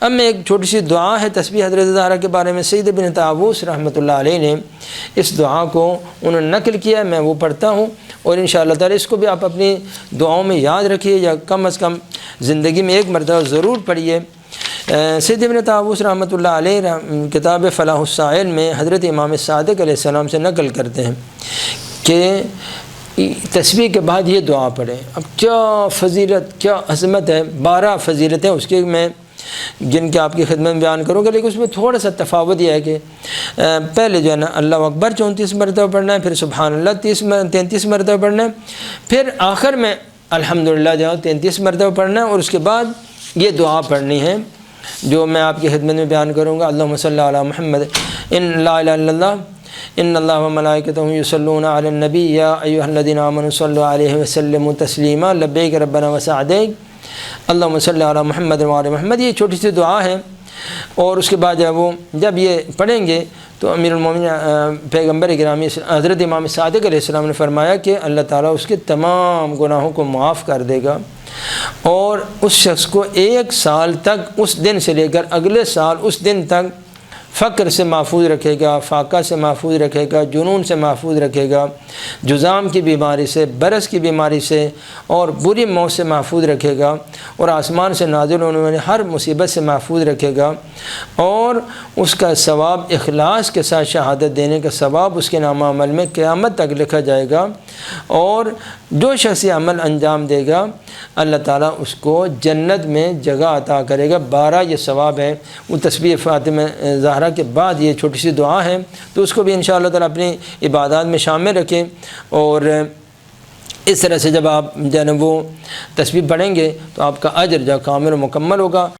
اب میں ایک چھوٹی سی دعا ہے تسبیح حضرت زہرا کے بارے میں، سید بن طاووس رحمۃ اللہ علیہ نے اس دعا کو انہوں نے نقل کیا، میں وہ پڑھتا ہوں، اور انشاءاللہ تعالی اس کو بھی آپ اپنی دعاؤں میں یاد رکھیے، یا کم از کم زندگی میں ایک مرتبہ ضرور پڑھیے۔ سید بن طاووس رحمۃ اللہ علیہ کتاب فلاح السائل میں حضرت امام صادق علیہ السلام سے نقل کرتے ہیں کہ تسبیح کے بعد یہ دعا پڑھیں۔ اب کیا فضیلت، کیا عظمت ہے، 12 فضیلتیں اس کے میں جن کے آپ کی خدمت میں بیان کروں گا، لیکن اس میں تھوڑا سا تفاوت یہ ہے کہ پہلے جو ہے نا اللہ اکبر 34 مرتبہ پڑھنا ہے، پھر سبحان اللہ 33 مرتبہ پڑھنا ہے، پھر آخر میں الحمدللہ جو 33 مرتبہ پڑھنا ہے، اور اس کے بعد یہ دعا پڑھنی ہے جو میں آپ کی خدمت میں بیان کروں گا۔ اللہم صلی علی محمد، ان لا الہ الا اللہ، ان اللہ و ملائکتہ یصلون علی النبی یا ایھا الذین آمنوا صلوا علیہ وسلموا تسلیما لبیک ربنا وسعدیک اللہم صلی علی محمد و علی محمد۔ یہ چھوٹی سی دعا ہے، اور اس کے بعد جب یہ پڑھیں گے تو امیر المومنین پیغمبر گرامی حضرت امام صادق علیہ السلام نے فرمایا کہ اللہ تعالیٰ اس کے تمام گناہوں کو معاف کر دے گا، اور اس شخص کو 1 سال تک، اس دن سے لے کر اگلے سال اس دن تک فقر سے محفوظ رکھے گا، فاقہ سے محفوظ رکھے گا، جنون سے محفوظ رکھے گا، جذام کی بیماری سے، برس کی بیماری سے اور بری موت سے محفوظ رکھے گا، اور آسمان سے نازل ہونے والی ہر مصیبت سے محفوظ رکھے گا، اور اس کا ثواب اخلاص کے ساتھ شہادت دینے کا ثواب اس کے نامہ عمل میں قیامت تک لکھا جائے گا، اور جو شخص یہ عمل انجام دے گا اللہ تعالیٰ اس کو جنت میں جگہ عطا کرے گا۔ 12 یہ ثواب ہے۔ وہ تسبیح فاطمہ زہرا کے بعد یہ چھوٹی سی دعا ہے، تو اس کو بھی انشاءاللہ تعالیٰ اپنی عبادات میں شامل رکھیں، اور اس طرح سے جب آپ وہ تسبیح پڑھیں گے تو آپ کا اجر جو کامل و مکمل ہوگا۔